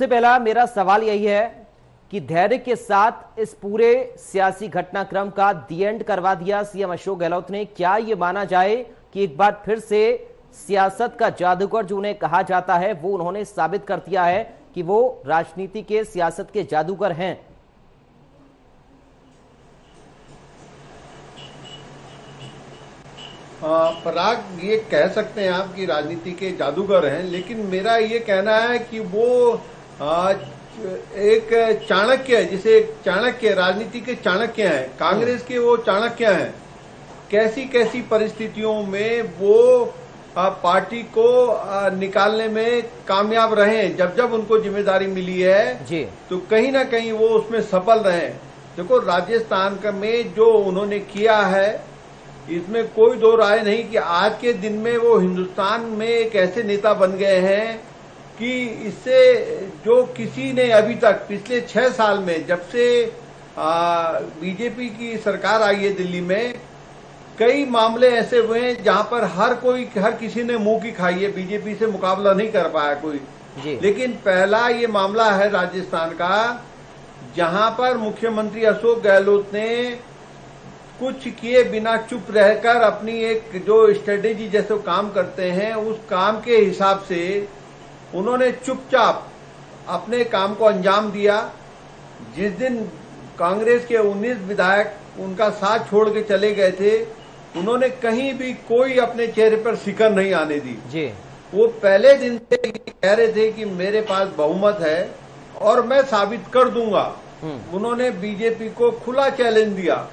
सबसे पहला मेरा सवाल यही है कि धैर्य के साथ इस पूरे सियासी घटनाक्रम का दी एंड करवा दिया सीएम अशोक गहलोत ने। क्या ये माना जाए कि एक बार फिर से सियासत का जादूगर जो उन्हें कहा जाता है वो उन्होंने साबित कर दिया है कि वो राजनीति के सियासत के जादूगर हैं? पराग, ये कह सकते हैं आप कि राजनीति के जादूगर हैं, लेकिन मेरा ये कहना है कि वो एक चाणक्य है, जिसे चाणक्य, राजनीति के चाणक्य हैं, कांग्रेस के वो चाणक्य हैं। कैसी कैसी परिस्थितियों में वो पार्टी को निकालने में कामयाब रहे हैं। जब जब उनको जिम्मेदारी मिली है जी, तो कहीं ना कहीं वो उसमें सफल रहे। देखो, राजस्थान का में जो उन्होंने किया है, इसमें कोई दो राय नहीं कि आज के दिन में वो हिंदुस्तान में एक ऐसे नेता बन गए हैं कि इससे जो किसी ने अभी तक पिछले 6 साल में, जब से बीजेपी की सरकार आई है दिल्ली में, कई मामले ऐसे हुए हैं जहां पर हर किसी ने मुंह की खाई है, बीजेपी से मुकाबला नहीं कर पाया कोई। लेकिन पहला ये मामला है राजस्थान का जहां पर मुख्यमंत्री अशोक गहलोत ने कुछ किए बिना चुप रहकर अपनी एक जो स्ट्रेटेजी जैसे काम करते हैं, उस काम के हिसाब से उन्होंने चुपचाप अपने काम को अंजाम दिया। जिस दिन कांग्रेस के 19 विधायक उनका साथ छोड़ के चले गए थे, उन्होंने कहीं भी कोई अपने चेहरे पर सिकन नहीं आने दी जी। वो पहले दिन से कह रहे थे कि मेरे पास बहुमत है और मैं साबित कर दूंगा। उन्होंने बीजेपी को खुला चैलेंज दिया।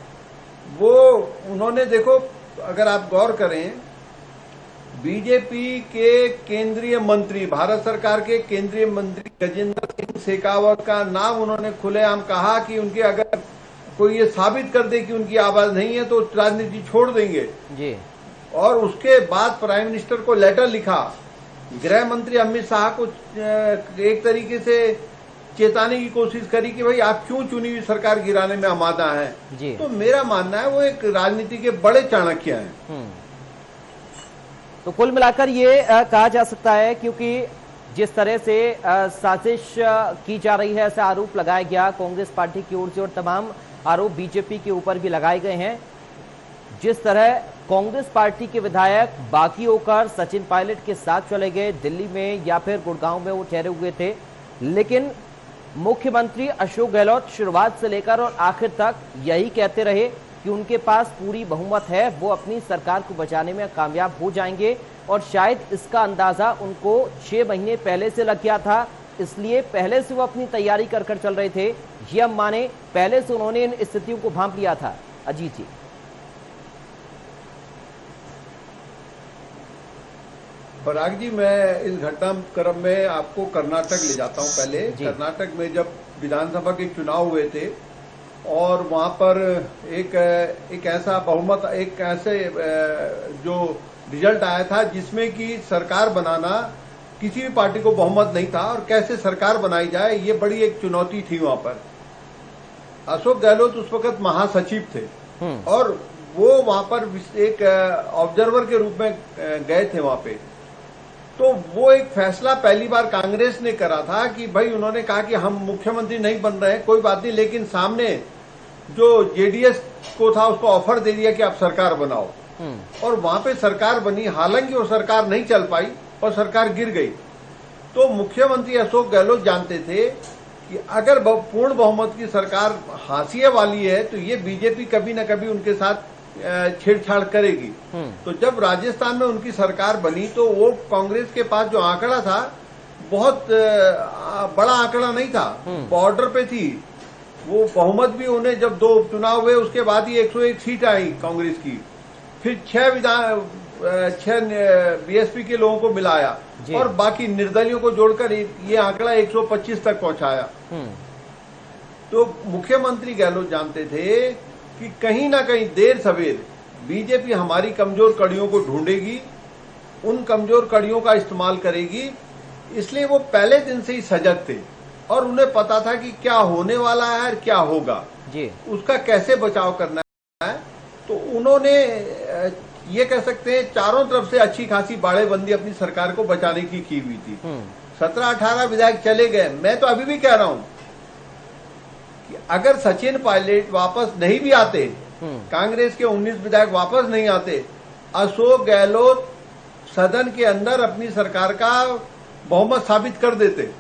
वो उन्होंने, देखो, अगर आप गौर करें, बीजेपी के केंद्रीय मंत्री, भारत सरकार के केंद्रीय मंत्री गजेंद्र सिंह शेखावत का नाम उन्होंने खुलेआम कहा कि उनके अगर कोई ये साबित कर दे कि उनकी आवाज नहीं है तो राजनीति छोड़ देंगे जी। और उसके बाद प्राइम मिनिस्टर को लेटर लिखा, गृह मंत्री अमित शाह को एक तरीके से चेताने की कोशिश करी कि भाई आप क्यों चुनी हुई सरकार गिराने में आमादा हैं। तो मेरा मानना है वो एक राजनीति के बड़े चाणक्य हैं। तो कुल मिलाकर ये कहा जा सकता है, क्योंकि जिस तरह से साजिश की जा रही है, ऐसा आरोप लगाया गया कांग्रेस पार्टी की ओर से और तमाम आरोप बीजेपी के ऊपर भी लगाए गए हैं। जिस तरह कांग्रेस पार्टी के विधायक बागी होकर सचिन पायलट के साथ चले गए दिल्ली में या फिर गुड़गांव में वो ठहरे हुए थे, लेकिन मुख्यमंत्री अशोक गहलोत शुरुआत से लेकर और आखिर तक यही कहते रहे कि उनके पास पूरी बहुमत है, वो अपनी सरकार को बचाने में कामयाब हो जाएंगे। और शायद इसका अंदाजा उनको 6 महीने पहले से लग गया था, इसलिए पहले से वो अपनी तैयारी कर चल रहे थे। ये हम माने, पहले से उन्होंने इन स्थितियों को भांप लिया था। अजीत जी। पराग जी, मैं इस घटनाक्रम में आपको कर्नाटक ले जाता हूं। पहले कर्नाटक में जब विधानसभा के चुनाव हुए थे और वहां पर एक ऐसा बहुमत, एक ऐसे जो रिजल्ट आया था जिसमें कि सरकार बनाना किसी भी पार्टी को बहुमत नहीं था और कैसे सरकार बनाई जाए, ये बड़ी एक चुनौती थी वहां पर। अशोक गहलोत उस वक्त महासचिव थे और वो वहां पर एक ऑब्जर्वर के रूप में गए थे वहां पे। तो वो एक फैसला पहली बार कांग्रेस ने करा था कि भाई, उन्होंने कहा कि हम मुख्यमंत्री नहीं बन रहे हैं, कोई बात नहीं, लेकिन सामने जो जेडीएस को था उसको ऑफर दे दिया कि आप सरकार बनाओ। और वहां पे सरकार बनी, हालांकि वो सरकार नहीं चल पाई और सरकार गिर गई। तो मुख्यमंत्री अशोक गहलोत जानते थे कि अगर पूर्ण बहुमत की सरकार हाशिए वाली है तो ये बीजेपी कभी न कभी उनके साथ छेड़छाड़ करेगी। तो जब राजस्थान में उनकी सरकार बनी तो वो कांग्रेस के पास जो आंकड़ा था, बहुत बड़ा आंकड़ा नहीं था, बॉर्डर पे थी वो बहुमत भी। उन्हें जब 2 चुनाव हुए उसके बाद ही 101 सीट आई कांग्रेस की, फिर 6 बीएसपी के लोगों को मिलाया और बाकी निर्दलियों को जोड़कर ये आंकड़ा 125 तक पहुंचाया। तो मुख्यमंत्री गहलोत जानते थे कि कहीं ना कहीं देर सवेर बीजेपी हमारी कमजोर कड़ियों को ढूंढेगी, उन कमजोर कड़ियों का इस्तेमाल करेगी, इसलिए वो पहले दिन से ही सजग थे और उन्हें पता था कि क्या होने वाला है और क्या होगा जी, उसका कैसे बचाव करना है। तो उन्होंने, ये कह सकते हैं, चारों तरफ से अच्छी खासी बाड़ेबंदी अपनी सरकार को बचाने की हुई थी। 17-18 विधायक चले गए। मैं तो अभी भी कह रहा हूं कि अगर सचिन पायलट वापस नहीं भी आते, कांग्रेस के 19 विधायक वापस नहीं आते, अशोक गहलोत सदन के अंदर अपनी सरकार का बहुमत साबित कर देते।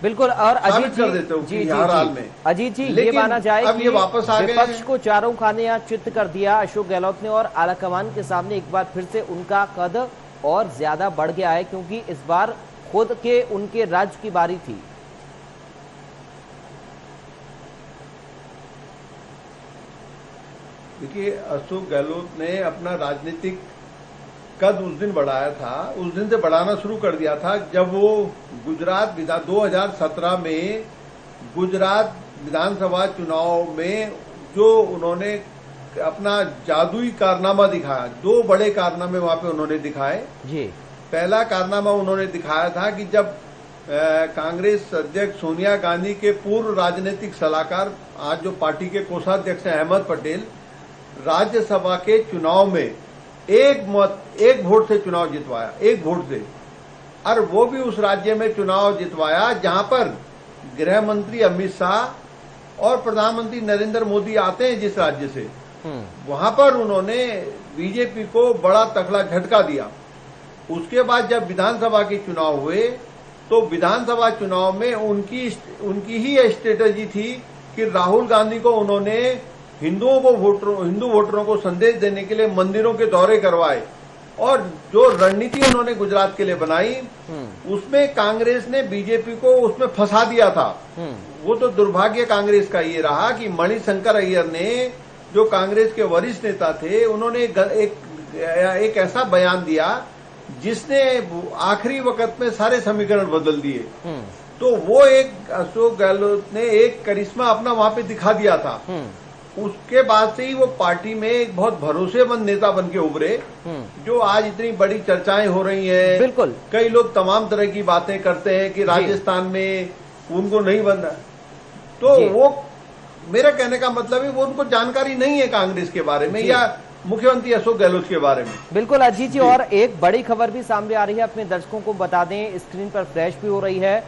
बिल्कुल। और अजीत कर देते हो जी, हर हाल में। अजीत जी, ये माना जाए अब ये वापस आ गए, विपक्ष को चारों खाने यहाँ चित्त कर दिया अशोक गहलोत ने, और आलाकमान के सामने एक बार फिर से उनका कद और ज्यादा बढ़ गया है, क्योंकि इस बार खुद के उनके राज्य की बारी थी। देखिए, अशोक गहलोत ने अपना राजनीतिक कद उस दिन बढ़ाया था, उस दिन से बढ़ाना शुरू कर दिया था जब वो गुजरात 2017 में गुजरात विधानसभा चुनाव में जो उन्होंने अपना जादुई कारनामा दिखाया। 2 बड़े कारनामे वहां पे उन्होंने दिखाए जी। पहला कारनामा उन्होंने दिखाया था कि जब कांग्रेस अध्यक्ष सोनिया गांधी के पूर्व राजनीतिक सलाहकार, आज जो पार्टी के कोषाध्यक्ष हैं अहमद पटेल, राज्यसभा के चुनाव में एक वोट से चुनाव जितवाया, 1 वोट से। और वो भी उस राज्य में चुनाव जितवाया जहां पर गृह मंत्री अमित शाह और प्रधानमंत्री नरेंद्र मोदी आते हैं जिस राज्य से। वहां पर उन्होंने बीजेपी को बड़ा तगड़ा झटका दिया। उसके बाद जब विधानसभा के चुनाव हुए तो विधानसभा चुनाव में उनकी ही स्ट्रेटेजी थी कि राहुल गांधी को उन्होंने हिंदू वोटरों को संदेश देने के लिए मंदिरों के दौरे करवाए, और जो रणनीति उन्होंने गुजरात के लिए बनाई उसमें कांग्रेस ने बीजेपी को उसमें फंसा दिया था। वो तो दुर्भाग्य कांग्रेस का ये रहा कि मणिशंकर अय्यर ने, जो कांग्रेस के वरिष्ठ नेता थे, उन्होंने एक ऐसा बयान दिया जिसने आखिरी वक्त में सारे समीकरण बदल दिए। तो वो एक अशोक गहलोत ने एक करिश्मा अपना वहां पे दिखा दिया था। उसके बाद से ही वो पार्टी में एक बहुत भरोसेमंद नेता बन के उभरे, जो आज इतनी बड़ी चर्चाएं हो रही हैं। बिल्कुल। कई लोग तमाम तरह की बातें करते हैं कि राजस्थान में उनको नहीं बनना, तो वो मेरा कहने का मतलब है वो उनको जानकारी नहीं है कांग्रेस के बारे में या मुख्यमंत्री अशोक गहलोत के बारे में। बिल्कुल अजीत जी, और एक बड़ी खबर भी सामने आ रही है, अपने दर्शकों को बता दें, स्क्रीन पर फ्लैश भी हो रही है।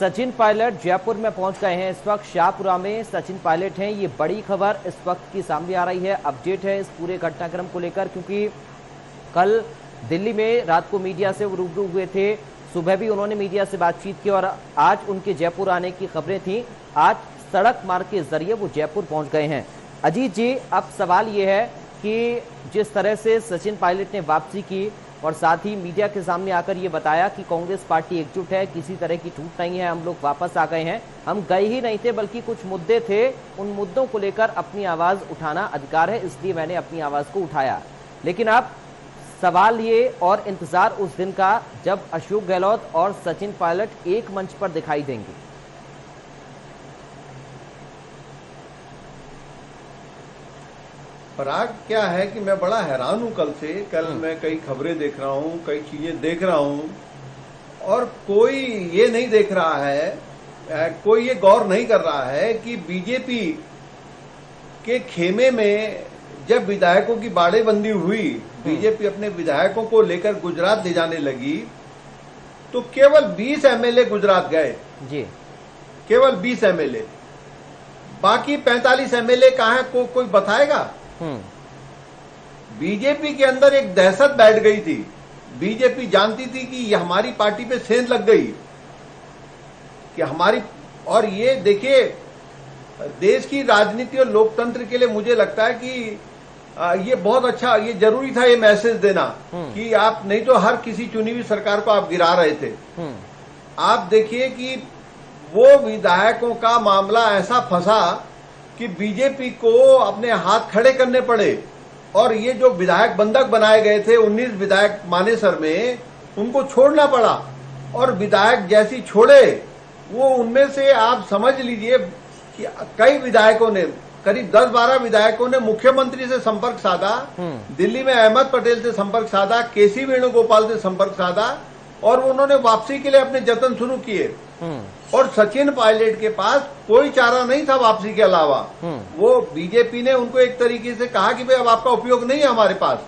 सचिन पायलट जयपुर में पहुंच गए हैं। इस वक्त शाहपुरा में सचिन पायलट हैं। ये बड़ी खबर इस वक्त की सामने आ रही है, अपडेट है इस पूरे घटनाक्रम को लेकर, क्योंकि कल दिल्ली में रात को मीडिया से रूबरू हुए थे, सुबह भी उन्होंने मीडिया से बातचीत की, और आज उनके जयपुर आने की खबरें थी। आज सड़क मार्ग के जरिए वो जयपुर पहुंच गए हैं। अजीत जी, अब सवाल ये है कि जिस तरह से सचिन पायलट ने वापसी की और साथ ही मीडिया के सामने आकर ये बताया कि कांग्रेस पार्टी एकजुट है, किसी तरह की टूट नहीं है, हम लोग वापस आ गए हैं, हम गए ही नहीं थे, बल्कि कुछ मुद्दे थे, उन मुद्दों को लेकर अपनी आवाज उठाना अधिकार है, इसलिए मैंने अपनी आवाज को उठाया। लेकिन अब सवाल ये और इंतजार उस दिन का जब अशोक गहलोत और सचिन पायलट एक मंच पर दिखाई देंगे। पराग, क्या है कि मैं बड़ा हैरान हूं कल से। कल मैं कई खबरें देख रहा हूं, कई चीजें देख रहा हूं, और कोई ये नहीं देख रहा है, कोई ये गौर नहीं कर रहा है कि बीजेपी के खेमे में जब विधायकों की बाड़ेबंदी हुई, बीजेपी अपने विधायकों को लेकर गुजरात ले जाने लगी, तो केवल 20 एमएलए गुजरात गए जी, केवल 20 एमएलए। बाकी 45 एमएलए कहां है, कोई बताएगा? बीजेपी के अंदर एक दहशत बैठ गई थी। बीजेपी जानती थी कि ये हमारी पार्टी पे सेंध लग गई कि हमारी, और ये देखिए, देश की राजनीति और लोकतंत्र के लिए मुझे लगता है कि ये बहुत अच्छा, ये जरूरी था ये मैसेज देना कि आप, नहीं तो हर किसी चुनी हुई सरकार को आप गिरा रहे थे। आप देखिए कि वो विधायकों का मामला ऐसा फंसा कि बीजेपी को अपने हाथ खड़े करने पड़े, और ये जो विधायक बंधक बनाए गए थे 19 विधायक मानेसर में, उनको छोड़ना पड़ा। और विधायक जैसी छोड़े वो, उनमें से आप समझ लीजिए कि कई विधायकों ने, करीब 10-12 विधायकों ने मुख्यमंत्री से संपर्क साधा, दिल्ली में अहमद पटेल से संपर्क साधा, केसी वेणुगोपाल से संपर्क साधा, और उन्होंने वापसी के लिए अपने जतन शुरू किए। और सचिन पायलट के पास कोई चारा नहीं था वापसी के अलावा। वो बीजेपी ने उनको एक तरीके से कहा कि भाई अब आपका उपयोग नहीं है हमारे पास।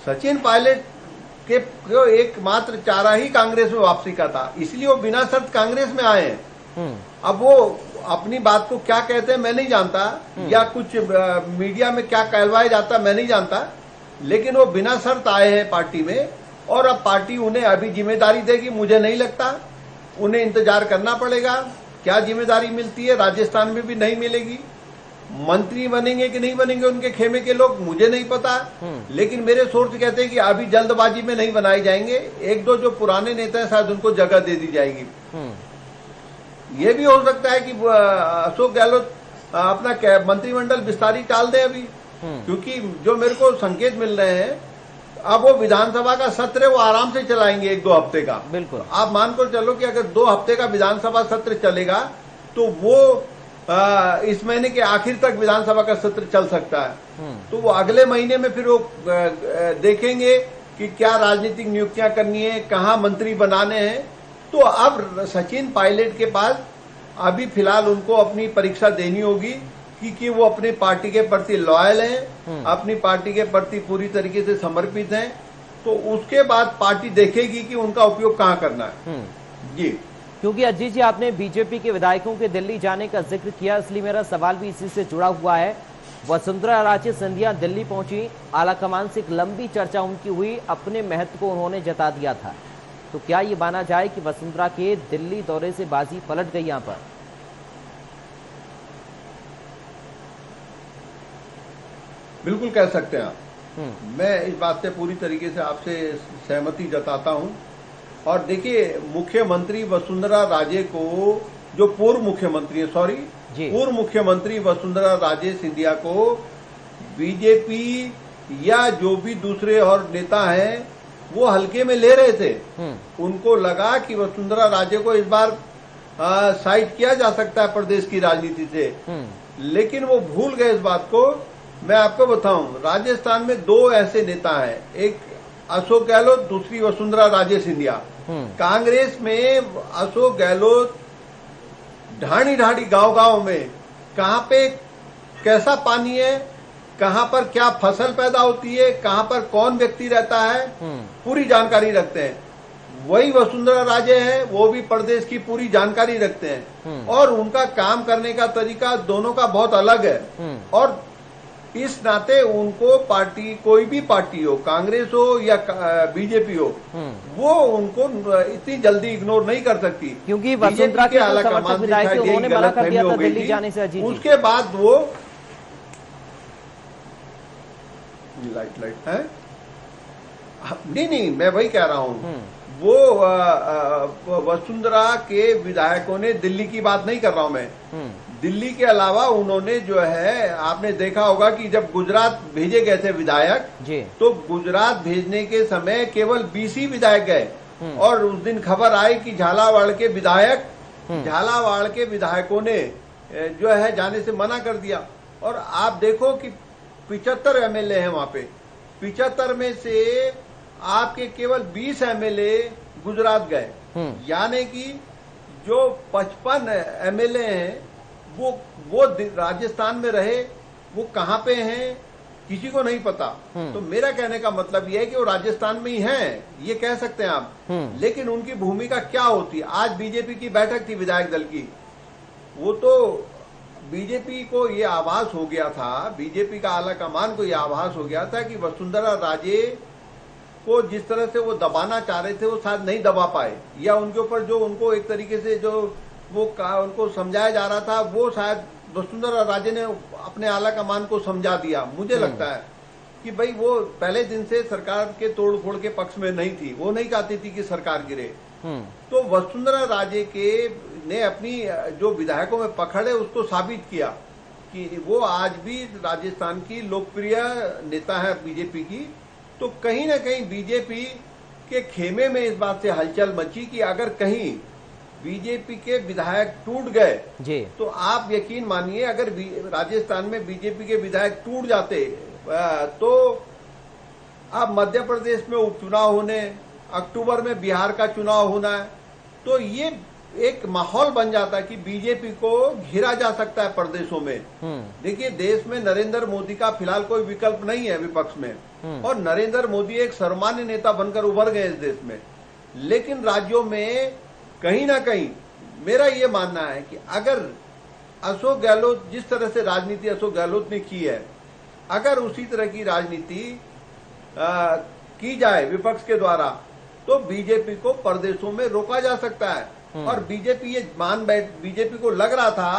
सचिन पायलट के एकमात्र चारा ही कांग्रेस में वापसी का था, इसलिए वो बिना शर्त कांग्रेस में आए हैं। अब वो अपनी बात को क्या कहते हैं मैं नहीं जानता, या कुछ मीडिया में क्या कहलवाया जाता मैं नहीं जानता, लेकिन वो बिना शर्त आए हैं पार्टी में, और अब पार्टी उन्हें अभी जिम्मेदारी देगी। मुझे नहीं लगता, उन्हें इंतजार करना पड़ेगा। क्या जिम्मेदारी मिलती है, राजस्थान में भी नहीं मिलेगी। मंत्री बनेंगे कि नहीं बनेंगे उनके खेमे के लोग, मुझे नहीं पता, लेकिन मेरे सोर्स कहते हैं कि अभी जल्दबाजी में नहीं बनाए जाएंगे। एक दो जो पुराने नेता हैं शायद उनको जगह दे दी जाएगी। ये भी हो सकता है कि अशोक गहलोत अपना मंत्रिमंडल विस्तारी टाल दे अभी, क्योंकि जो मेरे को संकेत मिल रहे हैं, अब वो विधानसभा का सत्र है वो आराम से चलाएंगे 1-2 हफ्ते का। बिल्कुल, आप मानकर चलो कि अगर 2 हफ्ते का विधानसभा सत्र चलेगा तो वो इस महीने के आखिर तक विधानसभा का सत्र चल सकता है। तो वो अगले महीने में फिर वो देखेंगे कि क्या राजनीतिक नियुक्तियां करनी है, कहाँ मंत्री बनाने हैं। तो अब सचिन पायलट के पास अभी फिलहाल उनको अपनी परीक्षा देनी होगी कि वो अपनी पार्टी के प्रति लॉयल हैं, अपनी पार्टी के प्रति पूरी तरीके से समर्पित हैं। तो उसके बाद पार्टी देखेगी कि उनका उपयोग कहाँ करना है। जी, क्योंकि अजीत जी आपने बीजेपी के विधायकों के दिल्ली जाने का जिक्र किया, इसलिए मेरा सवाल भी इसी से जुड़ा हुआ है। वसुंधरा राजे सिंधिया दिल्ली पहुंची, आलाकमान से एक लंबी चर्चा उनकी हुई, अपने महत्व को उन्होंने जता दिया था। तो क्या ये माना जाए कि वसुंधरा के दिल्ली दौरे से बाजी पलट गई यहां पर? बिल्कुल कह सकते हैं आप। मैं इस बात से पूरी तरीके से आपसे सहमति जताता हूं। और देखिए, मुख्यमंत्री वसुंधरा राजे को, जो पूर्व मुख्यमंत्री है, पूर्व मुख्यमंत्री वसुंधरा राजे सिंधिया को बीजेपी या जो भी दूसरे और नेता हैं वो हल्के में ले रहे थे। उनको लगा कि वसुंधरा राजे को इस बार साइड किया जा सकता है प्रदेश की राजनीति से, लेकिन वो भूल गए इस बात को। मैं आपको बताऊं, राजस्थान में 2 ऐसे नेता हैं, एक अशोक गहलोत, दूसरी वसुंधरा राजे सिंधिया। कांग्रेस में अशोक गहलोत ढाणी ढाणी गांव में कहां पे कैसा पानी है, कहां पर क्या फसल पैदा होती है, कहां पर कौन व्यक्ति रहता है, पूरी जानकारी रखते हैं। वही वसुंधरा राजे हैं, वो भी प्रदेश की पूरी जानकारी रखते हैं, और उनका काम करने का तरीका दोनों का बहुत अलग है। और इस नाते उनको पार्टी, कोई भी पार्टी हो, कांग्रेस हो या बीजेपी हो, वो उनको इतनी जल्दी इग्नोर नहीं कर सकती, क्योंकि वसुंधरा के समर्थक विधायक थे, उन्होंने मना कर दिया था दिल्ली जाने से। अजीत, उसके बाद वो लाइट है, नहीं, मैं वही कह रहा हूं, वो वसुंधरा के विधायकों ने, दिल्ली की बात नहीं कर रहा हूं मैं, दिल्ली के अलावा उन्होंने जो है, आपने देखा होगा कि जब गुजरात भेजे गए थे विधायक, तो गुजरात भेजने के समय केवल 20 ही विधायक गए, और उस दिन खबर आई कि झालावाड़ के विधायकों ने जो है जाने से मना कर दिया। और आप देखो कि 75 एमएलए हैं वहां पे, 75 में से आपके केवल 20 एमएलए गुजरात गए, यानी कि जो 55 एमएलए हैं वो राजस्थान में रहे, वो कहां पे हैं किसी को नहीं पता। तो मेरा कहने का मतलब यह है कि वो राजस्थान में ही हैं, ये कह सकते हैं आप, लेकिन उनकी भूमिका क्या होती। आज बीजेपी की बैठक थी विधायक दल की, वो तो बीजेपी को ये आभास हो गया था, बीजेपी का आला कमान को ये आभास हो गया था कि वसुंधरा राजे को जिस तरह से वो दबाना चाह रहे थे वो शायद नहीं दबा पाए, या उनके ऊपर जो उनको एक तरीके से जो वो उनको समझाया जा रहा था, वो शायद वसुंधरा राजे ने अपने आला कमान को समझा दिया। मुझे लगता है कि भाई वो पहले दिन से सरकार के तोड़ फोड़ के पक्ष में नहीं थी, वो नहीं चाहती थी कि सरकार गिरे। तो वसुंधरा राजे के ने अपनी जो विधायकों में पकड़ है उसको साबित किया कि वो आज भी राजस्थान की लोकप्रिय नेता है बीजेपी की। तो कहीं ना कहीं बीजेपी के खेमे में इस बात से हलचल मची कि अगर कहीं बीजेपी के विधायक टूट गए तो आप यकीन मानिए, अगर राजस्थान में बीजेपी के विधायक टूट जाते तो अब मध्य प्रदेश में उपचुनाव होने, अक्टूबर में बिहार का चुनाव होना है, तो ये एक माहौल बन जाता है कि बीजेपी को घेरा जा सकता है प्रदेशों में। देखिए, देश में नरेंद्र मोदी का फिलहाल कोई विकल्प नहीं है विपक्ष में, और नरेंद्र मोदी एक सर्वमान्य नेता बनकर उभर गए इस देश में। लेकिन राज्यों में कहीं ना कहीं मेरा ये मानना है कि अगर अशोक गहलोत, जिस तरह से राजनीति अशोक गहलोत ने की है, अगर उसी तरह की राजनीति की जाए विपक्ष के द्वारा, तो बीजेपी को प्रदेशों में रोका जा सकता है। और बीजेपी ये बीजेपी को लग रहा था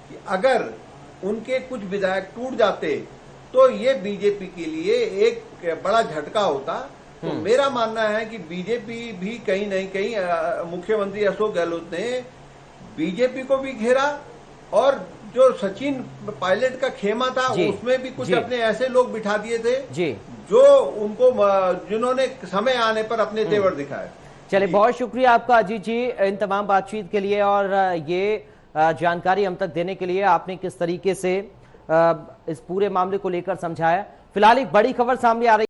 कि अगर उनके कुछ विधायक टूट जाते तो ये बीजेपी के लिए एक बड़ा झटका होता। तो मेरा मानना है कि बीजेपी भी कहीं नहीं कहीं मुख्यमंत्री अशोक गहलोत ने बीजेपी को भी घेरा, और जो सचिन पायलट का खेमा था उसमें भी कुछ अपने ऐसे लोग बिठा दिए थे जो उनको, जिन्होंने समय आने पर अपने तेवर दिखाए। चलिए, बहुत शुक्रिया आपका अजीत जी इन तमाम बातचीत के लिए, और ये जानकारी हम तक देने के लिए। आपने किस तरीके से इस पूरे मामले को लेकर समझाया। फिलहाल एक बड़ी खबर सामने आ रही